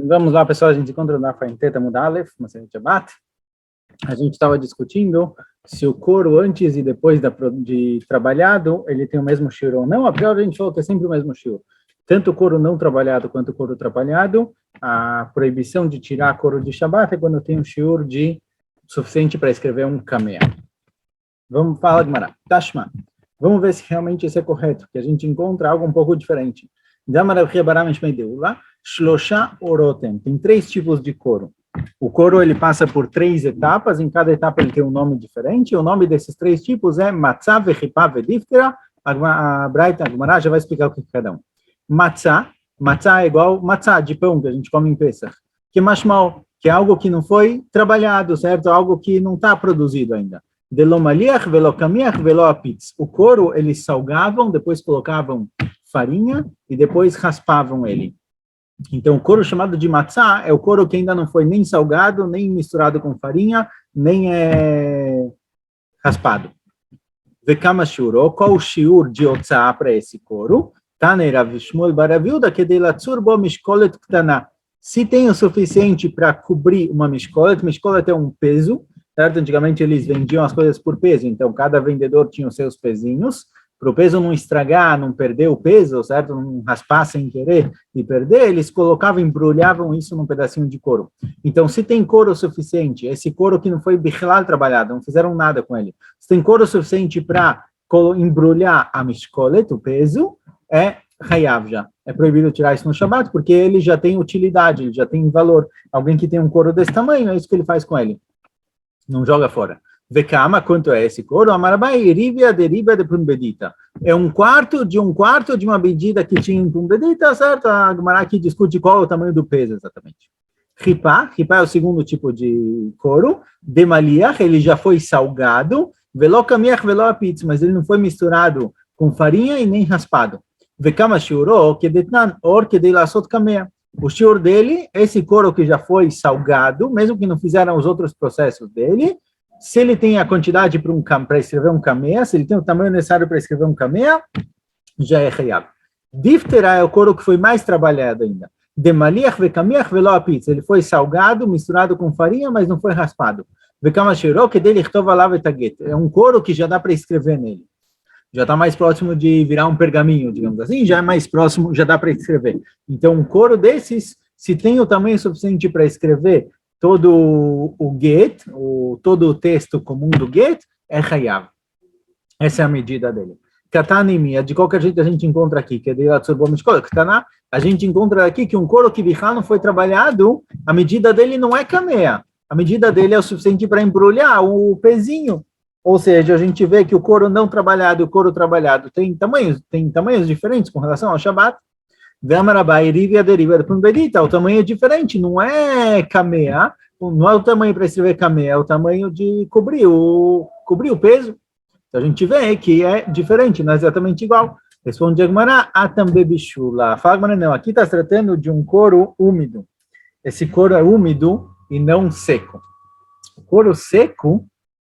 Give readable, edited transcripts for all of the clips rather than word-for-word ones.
Vamos lá, pessoal, a gente encontra na Fainteta Mudalef, mas a gente abate. A gente estava discutindo se o couro antes e depois de trabalhado, ele tem o mesmo shiur ou não. A priori a gente falou que é sempre o mesmo shiur. Tanto o couro não trabalhado quanto o couro trabalhado, a proibição de tirar couro de Shabbat é quando tem um shiur suficiente para escrever um kamea. Vamos falar de Mará. Tashma. Vamos ver se realmente isso é correto, que a gente encontra algo um pouco diferente. Shlosha orotem. Tem 3 tipos de couro. O couro ele passa por 3 etapas, em cada etapa ele tem um nome diferente. O nome desses 3 tipos é matzah, vechipá, vediftera. A Braita, a Gemara já vai explicar o que é cada um. Matzah é igual matzah de pão que a gente come em Pesach. Que mashmal, que é algo que não foi trabalhado, certo? Algo que não está produzido ainda. Delomaliach, velokamiach, veloapitz. O couro eles salgavam, depois colocavam farinha e depois raspavam ele. Então, o couro chamado de matzah é o couro que ainda não foi nem salgado, nem misturado com farinha, nem raspado. Vekama shuro, qual o shiur de otzah para esse couro? Tanei Rav Shmuel bar Aviuda kedei latzur bo mishkolet ktana. Se tem o suficiente para cobrir uma mishkolet é um peso, certo? Antigamente eles vendiam as coisas por peso, então cada vendedor tinha os seus pezinhos. Para o peso não estragar, não perder o peso, certo? Não raspar sem querer e perder, eles colocavam, embrulhavam isso num pedacinho de couro. Então, se tem couro suficiente, esse couro que não foi bichlal trabalhado, não fizeram nada com ele, se tem couro suficiente para embrulhar a mishkolet, o peso, é hayav já. É proibido tirar isso no Shabbat, porque ele já tem utilidade, ele já tem valor. Alguém que tem um couro desse tamanho, é isso que ele faz com ele. Não joga fora. Vekama, quanto é esse couro? Amarabai, rivia deribia de pumbedita. É um quarto de uma medida que tinha em pumbedita, certo? A Gemara aqui discute qual é o tamanho do peso exatamente. Ripá é o segundo tipo de couro. Demaliach, ele já foi salgado. Velokamiach, veloapitz, mas ele não foi misturado com farinha e nem raspado. Vekama shiuro, kedetnan, or kedei lasot kamea. O shiur dele, esse couro que já foi salgado, mesmo que não fizeram os outros processos dele, se ele tem a quantidade para escrever um kamea, se ele tem o tamanho necessário para escrever um kamea, já é hayab. Diftera é o couro que foi mais trabalhado ainda. Demaliach vekamiach veloapitz. Ele foi salgado, misturado com farinha, mas não foi raspado. Vekama shiro, que dele chtova lá vetaget. É um couro que já dá para escrever nele. Já está mais próximo de virar um pergaminho, digamos assim, já é mais próximo, já dá para escrever. Então, um couro desses, se tem o tamanho suficiente para escrever todo o get, todo o texto comum do get, é hayav. Essa é a medida dele. Katanimia, de qualquer jeito a gente encontra aqui, que é de a gente encontra aqui que um couro que bichá não foi trabalhado, a medida dele não é kamea, a medida dele é o suficiente para embrulhar o pezinho. Ou seja, a gente vê que o couro não trabalhado e o couro trabalhado tem tamanhos diferentes com relação ao Shabbat. O tamanho é diferente, não é kamea, não é o tamanho para escrever kamea, é o tamanho de cobrir o peso. Então a gente vê que é diferente, não é exatamente igual. Responde Agmará, atambe bishula. Fala Agmará, não, aqui está se tratando de um couro úmido. Esse couro é úmido e não seco. O couro seco,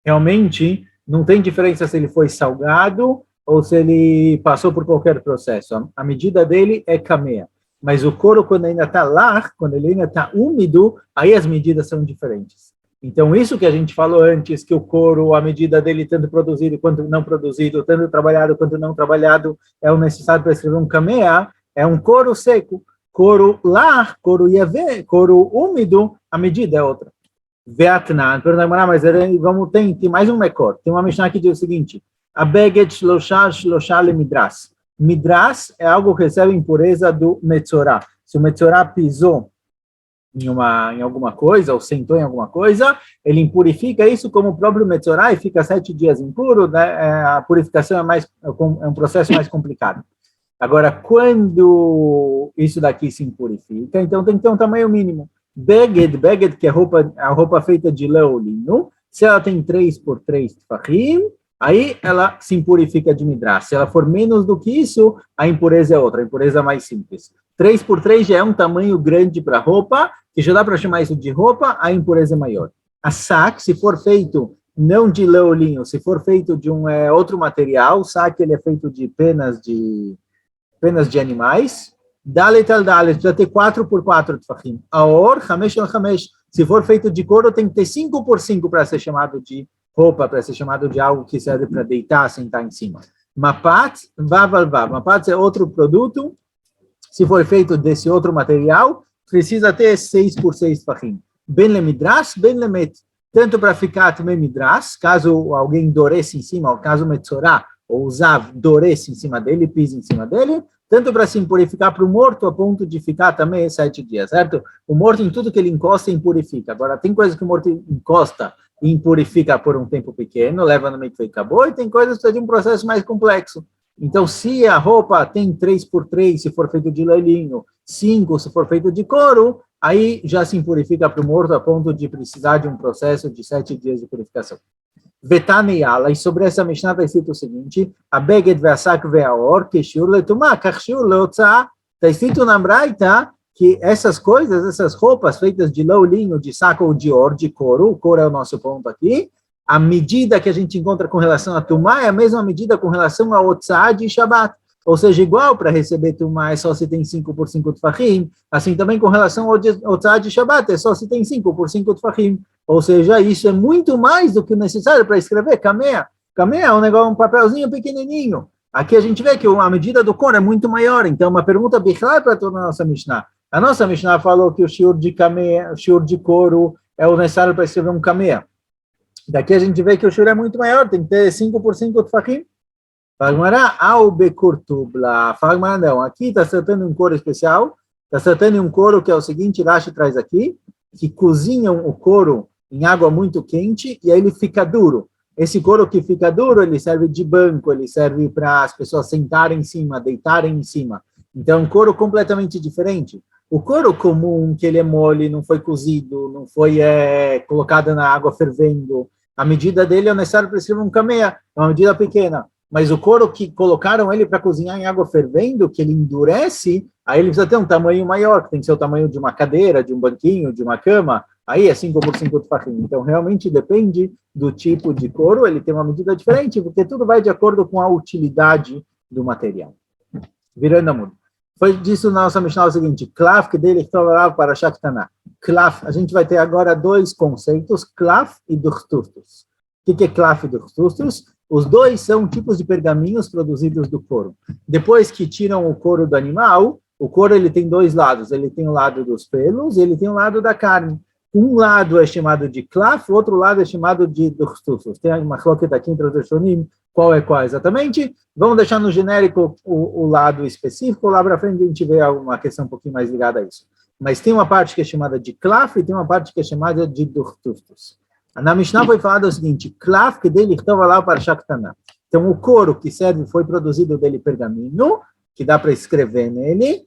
realmente, não tem diferença se ele foi salgado ou se ele passou por qualquer processo. A medida dele é kamea. Mas o couro, quando ainda está lá, quando ele ainda está úmido, aí as medidas são diferentes. Então, isso que a gente falou antes, que o couro, a medida dele, tanto produzido quanto não produzido, tanto trabalhado quanto não trabalhado, é o necessário para escrever um kamea, é um couro seco. Couro lá, couro yavê, couro úmido, a medida é outra. Veatnan, mas tem mais um mekor. Tem uma Mishnah que diz o seguinte: a beged shlosha le midras. Midras é algo que recebe impureza do metzorá. Se o metzorá pisou em alguma coisa, ou sentou em alguma coisa, ele impurifica isso como o próprio metzorá e fica 7 dias impuro, né? A purificação é um processo mais complicado. Agora, quando isso daqui se impurifica, então tem que ter um tamanho mínimo. Beged, que é a roupa feita de lã ou linho, se ela tem 3 por 3 tfachim, aí ela se impurifica de midras. Se ela for menos do que isso, a impureza é outra, a impureza é mais simples. 3 por 3 já é um tamanho grande para roupa, que já dá para chamar isso de roupa, a impureza é maior. A sac, se for feito não de lã ou linho, se for feito de outro material, o sac ele é feito de penas de animais, Dalet al Dalet, precisa ter 4 por 4 tefachim. Aor, Hamesh al Hamesh, se for feito de couro, tem que ter 5 por 5 para ser chamado de roupa, para ser chamado de algo que serve para deitar, sentar em cima. Mapat, Vav al Vav. Mapat é outro produto, se for feito desse outro material, precisa ter 6 por 6 tefachim. Ben le Midrash, ben le Met. Tanto para ficar também Midrash, caso alguém endurece em cima, ou caso Metzorah, ou usar endurece em cima dele, pisa em cima dele, tanto para se impurificar para o morto, a ponto de ficar também 7 dias, certo? O morto, em tudo que ele encosta, impurifica. Agora, tem coisas que o morto encosta e impurifica por um tempo pequeno, leva no meio e acabou, e tem coisas que precisam de um processo mais complexo. Então, se a roupa tem 3 por 3, se for feito de leilinho, 5 se for feito de couro, aí já se impurifica para o morto a ponto de precisar de um processo de 7 dias de purificação. Vetaneyala, e sobre essa Mishnah está escrito o seguinte, a beged ve'asak ve'aor, que shiur letumah, kach shiur leotzah. Está escrito na Braita que essas coisas, essas roupas feitas de lã, linho, de saco ou de or, de couro, o couro é o nosso ponto aqui, a medida que a gente encontra com relação a tumá é a mesma medida com relação a otzah de Shabbat. Ou seja, igual para receber tumá é só se tem 5 por 5 tefachim, assim também com relação ao otzah de Shabbat é só se tem 5 por 5 tefachim. Ou seja, isso é muito mais do que necessário para escrever kamea. Kamea é um negócio, um papelzinho pequenininho. Aqui a gente vê que a medida do couro é muito maior. Então, uma pergunta bichlal para toda a nossa Mishnah. A nossa Mishnah falou que o shiur de kamea, o shiur de couro é o necessário para escrever um kamea. Daqui a gente vê que o shiur é muito maior, tem que ter 5 por 5 tefachim. Fagmará ao bekurtubla. Fagmará não, aqui está tratando um couro especial, está tratando um couro que é o seguinte, Rashi traz aqui, que cozinham o couro em água muito quente e aí ele fica duro. Esse couro que fica duro, ele serve de banco, ele serve para as pessoas sentarem em cima, deitarem em cima. Então, é um couro completamente diferente. O couro comum, que ele é mole, não foi cozido, não foi colocado na água fervendo, a medida dele é necessário para escrever um camea, é uma medida pequena. Mas o couro que colocaram ele para cozinhar em água fervendo, que ele endurece, aí ele precisa ter um tamanho maior, que tem que ser o tamanho de uma cadeira, de um banquinho, de uma cama, aí é 5 por 5 tefachim. Então, realmente depende do tipo de couro, ele tem uma medida diferente, porque tudo vai de acordo com a utilidade do material. Virando a mundo. Foi disso na nossa Mishnah o seguinte, klaf, que dele estava para Shaktaná. Klaf, a gente vai ter agora 2 conceitos, klaf e duchtustus. O que é klaf e duchtustus? Os dois são tipos de pergaminhos produzidos do couro. Depois que tiram o couro do animal, o couro ele tem 2 lados. Ele tem o lado dos pelos e ele tem o lado da carne. Um lado é chamado de klaf, o outro lado é chamado de duchtustus. Tem uma coloqueta aqui entre os Rishonim, qual é qual exatamente. Vamos deixar no genérico o lado específico, lá para frente a gente vê alguma questão um pouquinho mais ligada a isso. Mas tem uma parte que é chamada de klaf e tem uma parte que é chamada de duchtustus. Na Mishnah foi falado o seguinte, klaf que dele estava lá para Shaktaná. Então, o couro que serve foi produzido dele pergaminho, que dá para escrever nele.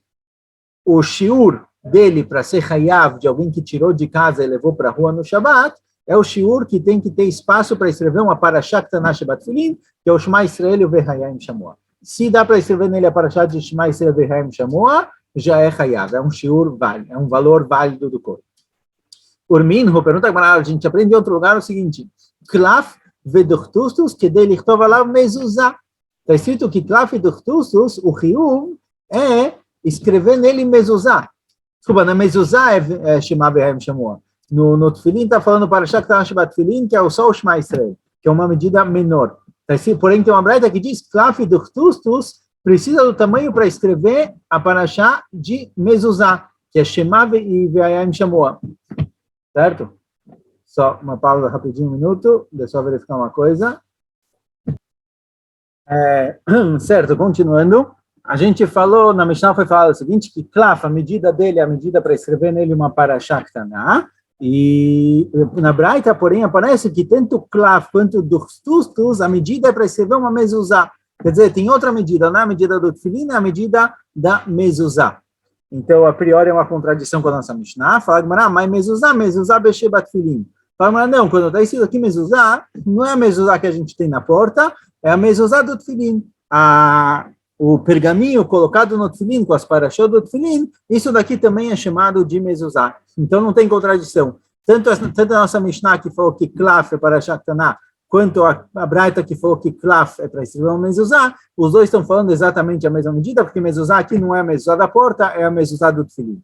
O shiur dele para ser hayav, de alguém que tirou de casa e levou para a rua no Shabbat, é o shiur que tem que ter espaço para escrever uma parashat Ktaná Shebat Filin, que é o Shema Israel e o Vehayim Shamoa. Se dá para escrever nele a parashat de Shema Israel e Vehayim Shamoa, já é hayav, é um shiur válido, é um valor válido do couro. Urminho, pergunta para a gente aprende em outro lugar o seguinte, klaf veduchtustus, que dele estava lá mezuzá. Está escrito que klaf veduchtustus, o riu, é escrever nele mezuzá. Desculpa, na mezuzá é Shema Vehayim Shamoa. No Tfilin está falando para Shaktaná Shebat Filin, que é o só o Shema Israel, que é uma medida menor. Porém, tem uma braita que diz klaf veduchtustus precisa do tamanho para escrever a parashá de mezuzá, que é Shema Vehayim Shamoa. Certo? Só uma pausa rapidinho, um minuto, deixa eu verificar uma coisa. Certo, continuando. A gente falou, na Mishnah foi falado o seguinte, que klaf, a medida dele é a medida para escrever nele uma parashá ktaná, e na Braita, porém, aparece que tanto klaf quanto duchtustus, a medida é para escrever uma mezuzá. Quer dizer, tem outra medida, não é a medida do tefilin, é a medida da mezuzá. Então, a priori, é uma contradição com a nossa Mishnah. Fala, mas mezuzá bechebat filin. Fala, não, quando está escrito aqui mezuzá, não é a mezuzá que a gente tem na porta, é a mezuzá do tefilin. O pergaminho colocado no tefilin, com as parashot do tefilin, isso daqui também é chamado de mezuzá. Então, não tem contradição. Tanto a nossa Mishnah que falou que klaf é parashá ktaná, quanto a Braita que falou que Klaf é para escrever uma mezuzá, os dois estão falando exatamente a mesma medida, porque mezuzá aqui não é a mezuzá da porta, é a mezuzá do tefilim.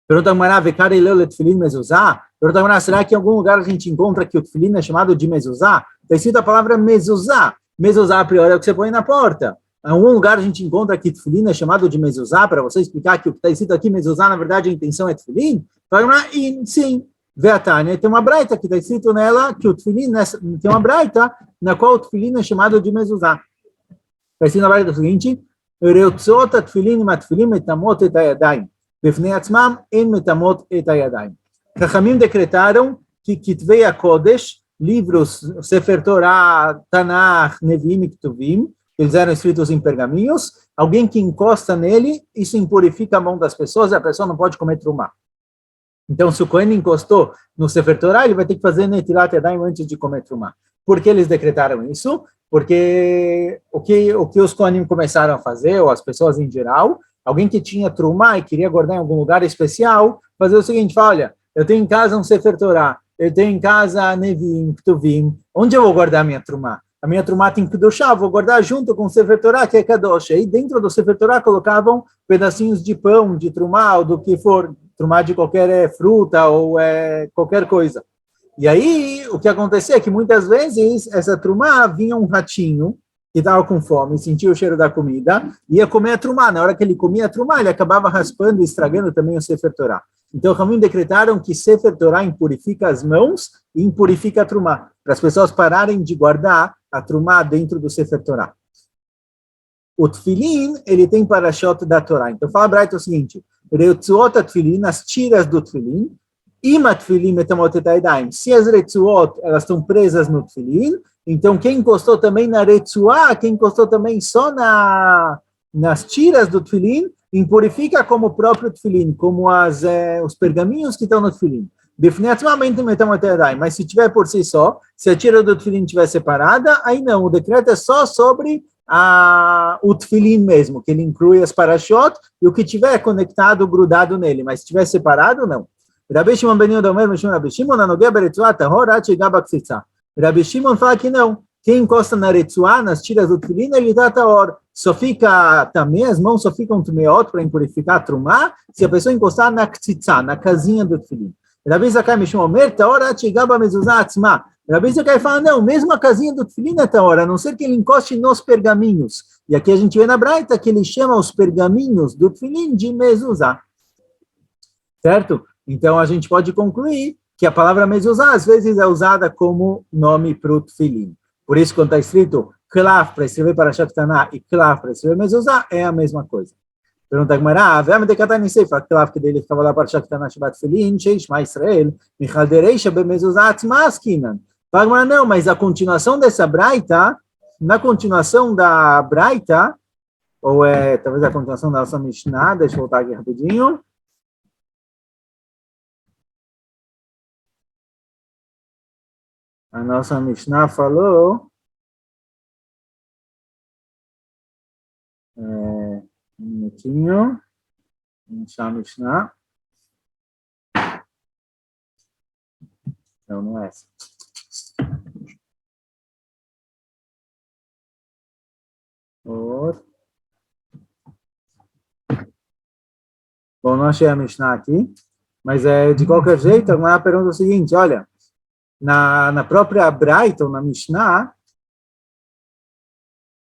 Pergunta Gamara, Vekara e Leu Tefilim mezuzá? Pergunta Gamara, será que em algum lugar a gente encontra que o tefilim é chamado de mezuzá? Está escrito a palavra mezuzá. Mezuzá, a priori, é o que você põe na porta. Em algum lugar a gente encontra que tefilim é chamado de mezuzá, para você explicar que o que está escrito aqui, mezuzá, na verdade a intenção é tefilim? Sim. Veatânia, tem uma braita que está escrito nela que o tefilim, tem uma braita na qual o tefilim é chamado de mezuzá. Está escrito na braita do seguinte, Reutzot tefilim matfilim metamot et hayadayim. Befnei atzmam en metamot et hayadayim. Chachamim decretaram que Kitvei HaKodesh, livros, Sefer Torah, Tanakh, Neviim e Ketuvim, eles eram escritos em pergaminhos, alguém que encosta nele, isso impurifica a mão das pessoas e a pessoa não pode comer trumá. Então, se o Cohen encostou no Sefer Torah, ele vai ter que fazer Netilat Yadayim antes de comer trumá. Por que eles decretaram isso? Porque o que os Kohanim começaram a fazer, ou as pessoas em geral, alguém que tinha trumá e queria guardar em algum lugar especial, fazer o seguinte, fala, olha, eu tenho em casa um Sefer Torah, eu tenho em casa Neviim, Ketuvim, onde eu vou guardar a minha trumá? A minha trumá tem Kedushá, vou guardar junto com o Sefer Torah, que é Kadosh. E dentro do Sefer Torah colocavam pedacinhos de pão, de trumá, ou do que for, trumá de qualquer fruta ou qualquer coisa. E aí, o que acontecia é que muitas vezes essa trumá vinha um ratinho que estava com fome, sentia o cheiro da comida, ia comer a trumá. Na hora que ele comia a trumá, ele acabava raspando e estragando também o Sefer Torah. Então, Ramim decretaram que Sefer Torah impurifica as mãos e impurifica a trumá, para as pessoas pararem de guardar a trumá dentro do Sefer Torah. O tefilim, ele tem parashot da Torá. Então, fala a Braita o seguinte, Reutzuot tefilim, as tiras do tefilim, ima tefilim metamot et hayadayim. Se as reutzuot, elas estão presas no tefilim, então quem encostou também na reutzuá, quem encostou também só nas tiras do tefilim, impurifica como o próprio tefilim, como os pergaminhos que estão no tefilim. Mas se tiver por si só, se a tira do tefilim estiver separada, aí não, o decreto é só sobre o tefilim mesmo, que ele inclui as parashot e o que tiver conectado, grudado nele, mas se estiver separado, não. Rabi Shimon ben Yehuda omer, Rabi Shimon anogea beretzuah tahor ad sheiga b'ktzitza. Rabi Shimon fala que não, quem encosta na retzuah, nas tiras do tefilim, ele está tahor. Só fica também, as mãos só ficam tumeot para impurificar a trumá, se a pessoa encostar na ktzitza, na casinha do tefilim. Rabi Zakai Mishum omer tahor ad sheiga b'mezuzah atzma. Rabi Zakai fala, não, mesmo a casinha do tefilim é tahor, a não ser que ele encoste nos pergaminhos. E aqui a gente vê na Braita que ele chama os pergaminhos do tefilim de mezuzah. Certo? Então, a gente pode concluir que a palavra mezuzá, às vezes, é usada como nome para o tefilim. Por isso, quando está escrito klaf para escrever Parashat Taná e klaf para escrever mezuzá, é a mesma coisa. Pergunta a Gemara, vem de Katan Sefer, klaf que dele estava lá Parashat Taná Shabbat Tefilim, Sheishma Israel, Michal Dereisha bemezuzá atzmaskinan. Fala Gemara, não, mas a continuação dessa braita, na continuação da braita, ou talvez a continuação da nossa Mishnah, deixa eu voltar aqui rapidinho. A nossa Mishnah falou, um minutinho, Mishnah, não é essa. Bom, não achei a Mishnah aqui, mas de qualquer jeito, a pergunta é o seguinte, olha, na própria Braita, ou na Mishnah,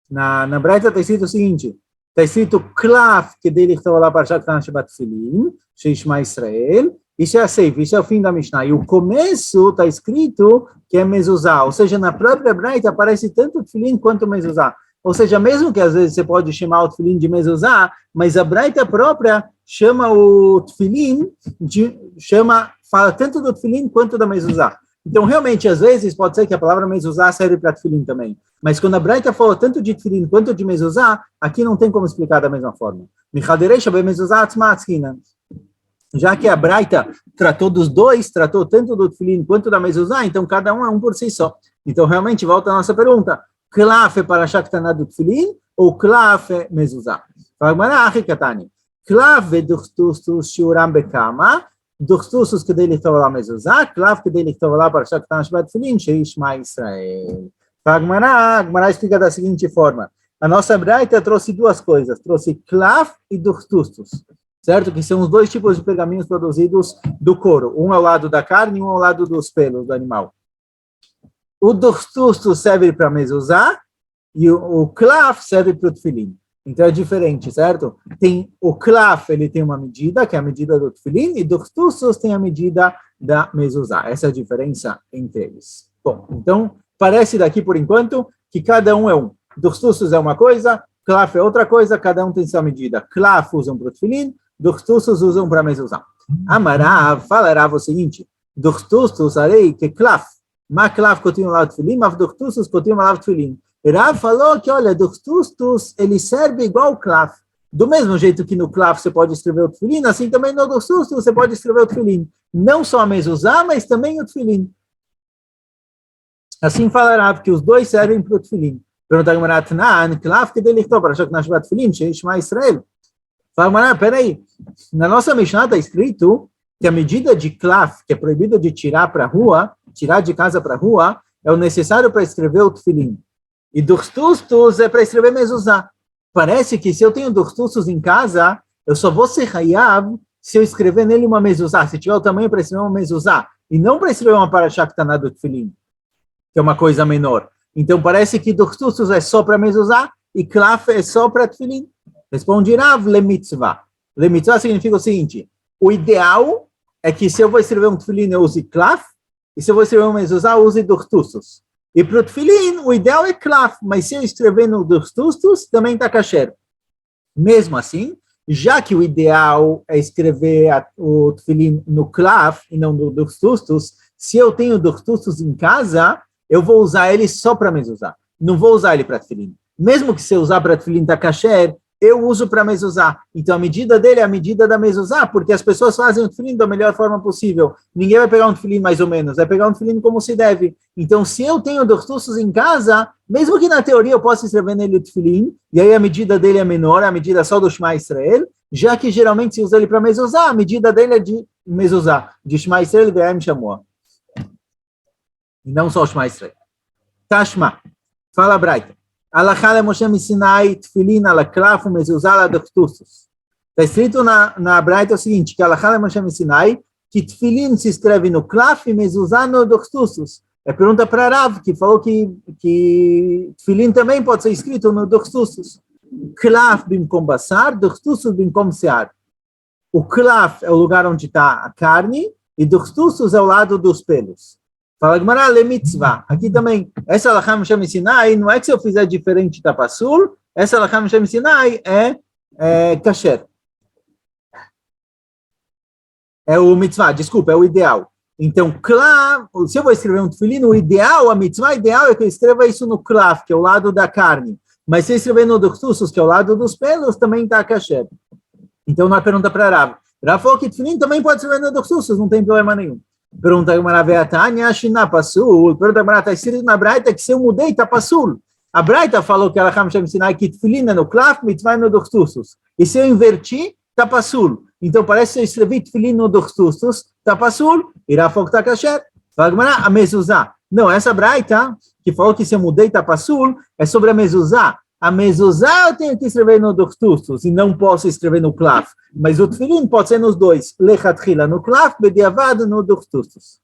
na Braita está escrito o seguinte, está escrito Klaf, que dele estava lá para Shabbat Tefilim, Sheishma Israel, isso é a Seif, isso é o fim da Mishnah. E o começo está escrito que é mezuzá, ou seja, na própria Braita aparece tanto Tefilim quanto mezuzá. Ou seja, mesmo que às vezes você pode chamar o Tefilim de mezuzá, mas a Braita própria chama o Tefilim, fala tanto do Tefilim quanto da mezuzá. Então, realmente, às vezes, pode ser que a palavra mezuzá serve para tefilim também. Mas quando a Braita fala tanto de tefilim quanto de mezuzá, aqui não tem como explicar da mesma forma. Já que a Braita tratou dos dois, tratou tanto do tefilim quanto da mezuzá, então cada um é um por si só. Então, realmente, volta a nossa pergunta. Klaf é para Shaktaná do tefilim ou klaf é mezuzá? Klaf é do shiuram bekama. דוכסוסוס כדי לכתוב עליו מזוזה, קלף כדי לכתוב עליו פרשת קטנה שבת תפילין, שישמע ישראל. Agmará explica da seguinte forma, a nossa Braita trouxe duas coisas, trouxe claf e ductustus, certo? Que são os dois tipos de pergaminhos produzidos do couro, um ao lado da carne e um ao lado dos pelos do animal. O ductustus serve para mezuzá e o claf serve para o tefilim. Então é diferente, certo? Tem o claf, ele tem uma medida, que é a medida do tefilim, e ductustus tem a medida da mezuzá. Essa é a diferença entre eles. Bom, então parece daqui, por enquanto, que cada um é um. Ductustus é uma coisa, claf é outra coisa, cada um tem sua medida. Claf usam para o tefilim, ductustus usam para mezuzá. Amarav falará o seguinte, ductustus arei que claf, ma claf continua lá o tefilim, ma ductustus continua lá o tefilim. Rav falou que, olha, ductustus, ele serve igual o claf. Do mesmo jeito que no claf você pode escrever o tefilim, assim também no ductustus você pode escrever o tefilim. Não só a mezuzá, mas também o tefilim. Assim falará que os dois servem para o tefilim. Pergunta a Gemara, claf que dele para achar que na Shabbat tefilim, Shema Israel. Fala, Gemara, peraí, na nossa Mishnah está escrito que a medida de claf, que é proibido de tirar para a rua, tirar de casa para a rua, é o necessário para escrever o tefilim. E ductustus é para escrever mezuzá. Parece que se eu tenho ductustus em casa, eu só vou ser hayav se eu escrever nele uma mezuzá, se tiver o tamanho para escrever uma mezuzá, e não para escrever uma parashá que está na do tefilim, que é uma coisa menor. Então parece que ductustus é só para mezuzá e claf é só para tefilim. Responde Rav, le mitzvah. Le mitzvah significa o seguinte, o ideal é que se eu vou escrever um tefilim eu use claf, e se eu vou escrever uma mezuzá eu use ductustus. E para o tefilim, o ideal é claf, mas se eu escrever no ductustus, também está kasher. Mesmo assim, já que o ideal é escrever o tefilim no claf e não no ductustus, se eu tenho ductustus em casa, eu vou usar ele só para mezuzá. Não vou usar ele para tefilim. Mesmo que se eu usar para tefilim está kasher, eu uso para mezuzá. Então a medida dele é a medida da mezuzá, porque as pessoas fazem o tefilim da melhor forma possível. Ninguém vai pegar um tefilim mais ou menos, vai pegar um tefilim como se deve. Então se eu tenho ductustus em casa, mesmo que na teoria eu possa escrever nele o tefilim, e aí a medida dele é menor, a medida só do Shema Israel, já que geralmente se usa ele para mezuzá, a medida dele é de mezuzá, de Shema Israel e Ve'em Shamoa. E não só o Shema Israel. Tashma, fala Braita. Alachá le Moshe Sinai, tefilin ala klaf, mezuzá ala ductustus. Está escrito na Braita o seguinte, que Alachá le Moshe Sinai, que tefilin se escreve no klaf e mezuzá no ductustus. É pergunta para Rav, que falou que tefilin também pode ser escrito no ductustus. Klaf bimkom basar, ductustus bimkom sear. O klaf é o lugar onde está a carne e ductustus é o lado dos pelos. Fala Gemara, le mitzvah. Aqui também, essa alachá Moshe Sinai, não é que se eu fizer diferente está pasul, essa alachá Moshe Sinai é kasher. É o mitzvah, desculpa, é o ideal. Então, clav, se eu vou escrever um tefilim, o ideal, a mitzvah ideal é que eu escreva isso no clav, que é o lado da carne. Mas se eu escrever no ductustus, que é o lado dos pelos, também está kasher. Então, não é pergunta para Rav. Rav falou que tefilim também pode escrever no ductustus, não tem problema nenhum. Pergunta a Gemara, Ve'atanya pasul. Pergunta a Gemara, está escrito na Braita que se eu mudei, está pasul. A Braita falou que ela Moshe Sinai que tefilin é no klaf, mitzvah no ductustus. E se eu inverti, está pasul. Então parece que eu escrevi tefilin no ductustus, está pasul, irá falou que está kasher. Fala a Gemara, a mezuzá. Não, essa Braita, que falou que se eu mudei, está pasul, é sobre a mezuzá. A mezuzá eu tenho que escrever no ductustus e não posso escrever no klaf. Mas o tefilim pode ser nos dois. Lechatchila no klaf, bediavad no ductustus.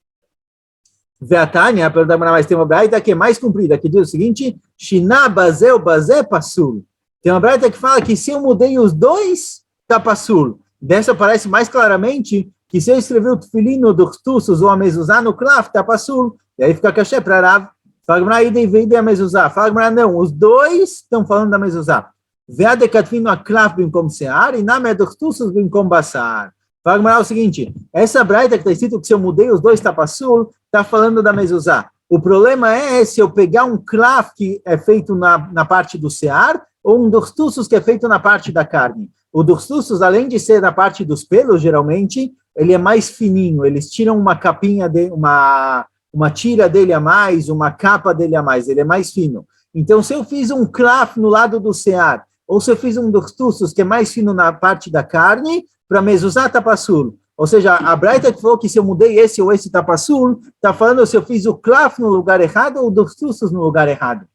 Ve'atanya, pergunta mais, tem uma braita que é mais comprida, que diz o seguinte, Shina bazé o bazé pasul. Tem uma braita que fala que se eu mudei os dois, está pasul. Dessa parece mais claramente que se eu escrever o tefilim no ductustus ou a mezuzá no klaf, está pasul. E aí fica kasher para Rav. Fala Gemara, ida a mezuzá. Fala Gemara, não, os dois estão falando da mezuzá. Veade katvino a klaf bimkom sear e name ductustus bimkom basar. Fala Gemara o seguinte, essa braita que está escrito que se eu mudei os dois está pasul, está falando da mezuzá. O problema é se eu pegar um klaf que é feito na parte do sear ou um ductustus que é feito na parte da carne. O ductustus, além de ser na parte dos pelos, geralmente, ele é mais fininho. Eles tiram uma capinha, uma tira dele a mais, uma capa dele a mais, ele é mais fino. Então, se eu fiz um klaf no lado do sear, ou se eu fiz um ductustus que é mais fino na parte da carne, para mezuzá está pasul. Ou seja, a Braita que falou que se eu mudei esse ou esse tá pasul, está falando se eu fiz o klaf no lugar errado ou o duxtustus no lugar errado.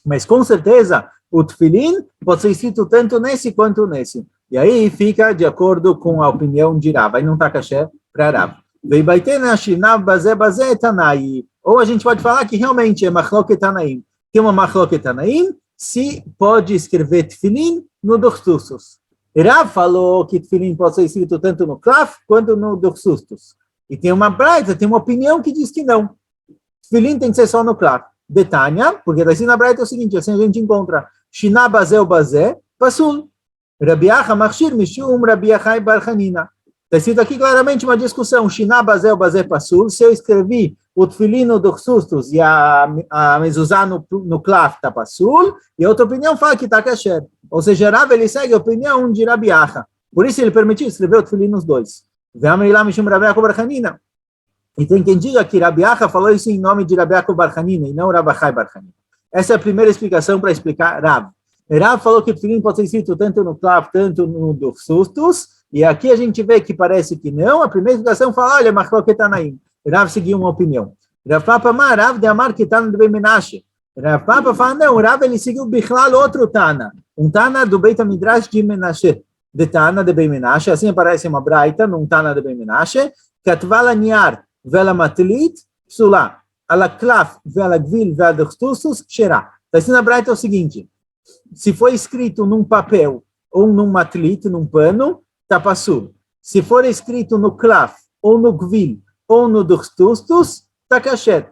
Mas com certeza, o tefilin pode ser escrito tanto nesse quanto nesse. E aí fica de acordo com a opinião de Rav. Aí não está kasher para Rav. Ou a gente pode falar que realmente é machloket tanaim. Tem uma machloket tanaim, se pode escrever tefilin no duxtustus. Rav falou que tefilin pode ser escrito tanto no klaf quanto no duxtustus. E tem uma braita, tem uma opinião que diz que não. Tefilin tem que ser só no klaf. Betânia, porque está escrito na braita é o seguinte, assim a gente encontra Shina bazé o bazé, pasul. Rabi Acha machshir mishum Rabi Achai bar Hanina. Está escrito aqui claramente uma discussão. Shina bazé o bazé, pasul. Se eu escrevi o tefilin no duxtustus e a mezuzá no klaf está pasul, e outra opinião fala que está kasher. Ou seja, Rav ele segue a opinião de Rabi Acha. Por isso ele permitiu escrever o tefilin nos dois. Ve'amri lá mishum Rabi Achai bar Hanina. E tem quem diga que Rabi Acha falou isso em nome de Rabi Achai bar Hanina e não Rabi Achai bar Hanina. Essa é a primeira explicação para explicar Rav. Rav falou que o tefilin pode ser escrito tanto no klaf, tanto no duxtustus, e aqui a gente vê que parece que não. A primeira explicação fala, olha, machloket tanaim. Rav seguiu uma opinião. Rav Papa Amar, Rav de Amar que Tana de Beit Menashe. Rav Papa fala, não, Rav ele seguiu Bichlal outro Tana, um Tana do Beit Midrash de Menashe, de Tana de Beit Menashe, assim aparece uma braita, num Tana de Beit Menashe, Katvala Niar, Vela Matlit, Psula, ala Klaf, Vela Gvil, Vela Duxtustus, Xerá. Está assim na braita é o seguinte, se foi escrito num papel ou num matlit, num pano, está pasul. Se for escrito no klaf, ou no gvil, ou no duxtustus, está kasher.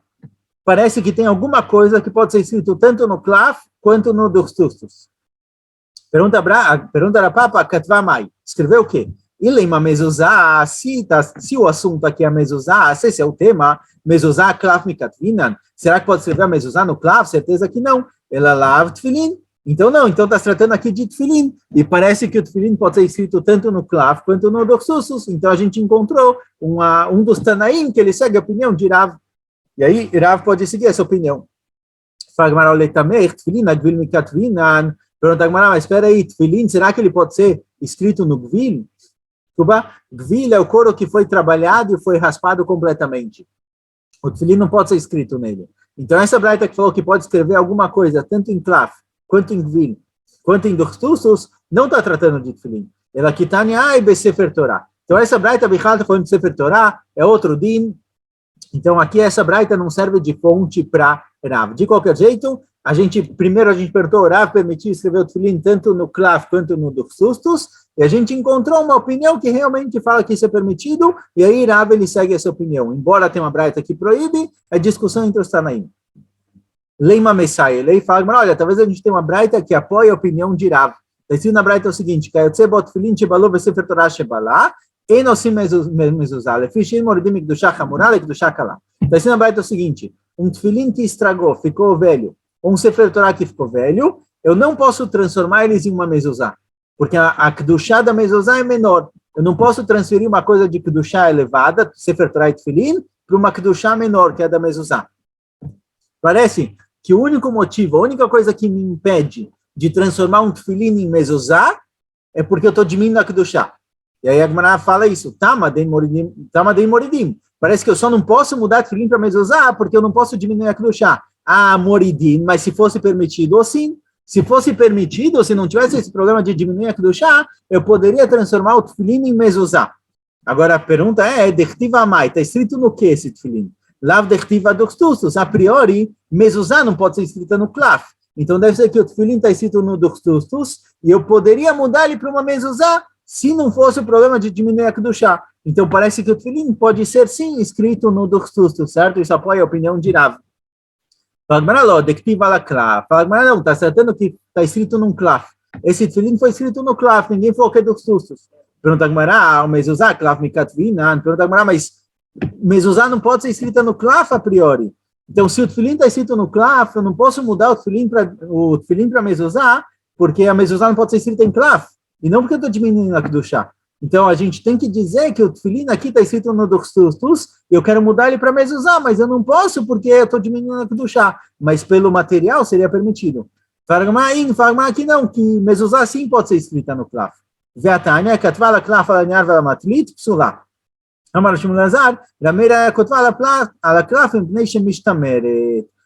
Parece que tem alguma coisa que pode ser escrito tanto no klaf quanto no duxtustus. Pergunta a Papa, Katva Mai, escreveu o quê? Ilema mezuzá, se o assunto aqui é mezuzá, se esse é o tema, mezuzá, klaf mikatvinan, será que pode escrever a mezuzá no klaf? Certeza que não. Ela lava tefilin. Então não, então está se tratando aqui de tefilin, e parece que o tefilin pode ser escrito tanto no klaf quanto no duxtustus, então a gente encontrou um dos tanaim que ele segue a opinião de Rav, e aí Rav pode seguir essa opinião. Pergunta a Gemara, mas espera aí, tefilin, será que ele pode ser escrito no gvil? Gvil é o couro que foi trabalhado e foi raspado completamente. O tefilin não pode ser escrito nele. Então essa braita que falou que pode escrever alguma coisa tanto em klaf quanto em gvil, quanto em duxtustus, não está tratando de tefilin. Ela kitania e besefer Torah. Então essa braita bichal está falando de sefer Torah, é outro din. Então aqui essa braita não serve de fonte para Rav. De qualquer jeito, primeiro a gente perguntou, Rav permitiu escrever o tefilin tanto no klaf quanto no duxtustus, e a gente encontrou uma opinião que realmente fala que isso é permitido, e aí Rav ele segue essa opinião. Embora tenha uma braita que proíbe, é discussão entre os tanaim. Leima Messiah, Lei fala, olha, talvez a gente tenha uma braita que apoia a opinião de Rav. Está escrito na braita o seguinte, Kayotze bot filin shebalou besefer Torah shebalá, enosim mezuzá, lefishim moridim ikdushá chamurá, lekdushá kalá. Está escrito na braita o seguinte, um tefilin que estragou, ficou velho, ou um sefer Torah que ficou velho, eu não posso transformar eles em uma mezuzá, porque a kedushá da mezuzá é menor. Eu não posso transferir uma coisa de kedushá elevada, sefer Torah e tefilin, para uma kedushá menor, que é a da mezuzá. Parece que o único motivo, a única coisa que me impede de transformar um tefilin em mezuzá é porque eu estou diminuindo a kedushá. E aí a Gemara fala isso, Tama dei moridim. Parece que eu só não posso mudar tefilin para mezuzá porque eu não posso diminuir a kedushá. Ah, moridim, mas se fosse permitido, ou sim. Se fosse permitido, se não tivesse esse problema de diminuir a kedushá, eu poderia transformar o tefilin em mezuzá. Agora a pergunta é, dechtiva mai, está escrito no que esse tefilin? Lav dechtiva duxtustus, a priori, mezuzá não pode ser escrita no klaf. Então deve ser que o tefilin está escrito no duxtustus, e eu poderia mudar ele para uma mezuzá, se não fosse o problema de diminuir a kedushá. Então parece que o tefilin pode ser sim escrito no duxtustus, certo? Isso apoia a opinião de Rav. Fala, dechtiva la klaf. Fala, não, está tratando que está escrito num klaf. Esse tefilin foi escrito no klaf, ninguém falou que é duxtustus. Pergunta a Gemara, o mezuzá, klaf mikatvinan. Pergunta a Gemara, mas mezuzá não pode ser escrita no klaf a priori. Então, se o tefilin está escrito no klaf, eu não posso mudar o tefilin para mezuzá, porque a mezuzá não pode ser escrita em klaf. E não porque eu estou diminuindo a kedushá. Então, a gente tem que dizer que o tefilin aqui está escrito no duxtustus, e eu quero mudar ele para mezuzá, mas eu não posso porque eu estou diminuindo a kedushá. Mas pelo material seria permitido. Fala aqui não, que mezuzá sim pode ser escrita no klaf. Ve'atanya, katvala klaf ala niar vela matlit, psulá. אמר שמואל אלעזר, Rameira כותבה על הקלף מפני שמשתמרת.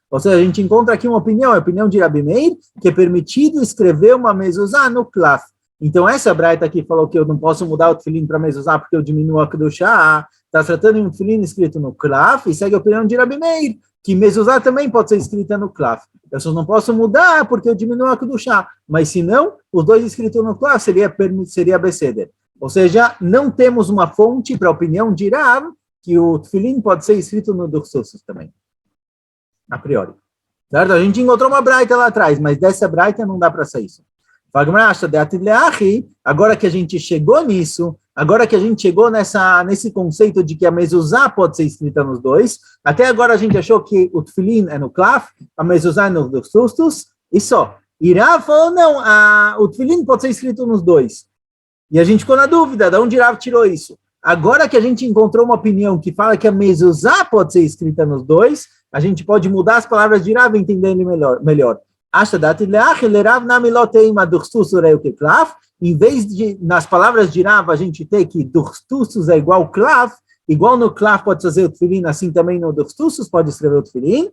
Ou seja, a gente encontra aqui uma opinião, a opinião de Rabi Meir, que é permitido escrever uma mezuzá no klaf. Então, essa braita aqui falou que eu não posso mudar o tefilim para mezuzá porque eu diminuo a kedushá, está tratando de um tefilim escrito no klaf, e segue a opinião de Rabi Meir, que mezuzá também pode ser escrita no klaf. Eu só não posso mudar porque eu diminuo a kedushá, mas se não, os dois escritos no klaf seria beseder. Ou seja, não temos uma fonte para a opinião de Rav que o tefilim pode ser escrito no duchsussus também. A priori. Certo? A gente encontrou uma braita lá atrás, mas dessa braita não dá para ser isso. Agora que a gente chegou nisso, agora que a gente chegou nesse conceito de que a mezuzá pode ser escrita nos dois, até agora a gente achou que o tefilim é no klaf, a mezuzá é no duchsussus, e só. E Rav falou, não, o tefilim pode ser escrito nos dois. E a gente ficou na dúvida, de onde Rav tirou isso? Agora que a gente encontrou uma opinião que fala que a mezuzá pode ser escrita nos dois, a gente pode mudar as palavras de Rav e entender ele melhor. Em vez de, nas palavras de Rav, a gente ter que duchtussus é igual klaf, igual no klaf pode fazer o tefilim, assim também no duchtussus pode escrever o tefilim.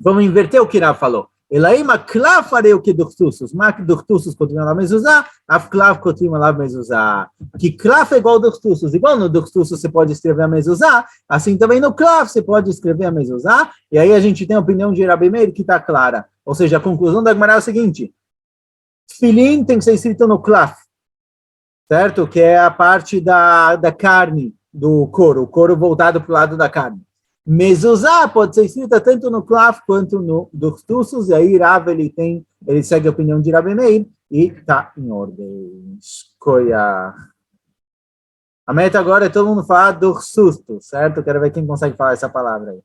Vamos inverter o que Rav falou. Elaima klaf fareu que duchtussus, mas duchtussus continua lá mezuzá, af klaf continua lá mezuzá. Que klaf é igual duchtussus, igual no duchtussus você pode escrever a mezuzá, assim também no klaf você pode escrever a mezuzá, e aí a gente tem a opinião de Rabi Meir que está clara. Ou seja, a conclusão da Gemara é o seguinte, tefilim tem que ser escrito no klaf, certo? Que é a parte da carne do couro, o couro voltado para o lado da carne. Mezuzá pode ser escrita tanto no klaf quanto no duchtussus, e aí Rav ele segue a opinião de Rabi Meir e está em ordem. Escolha. A meta agora é todo mundo falar duchsustus, certo? Quero ver quem consegue falar essa palavra aí.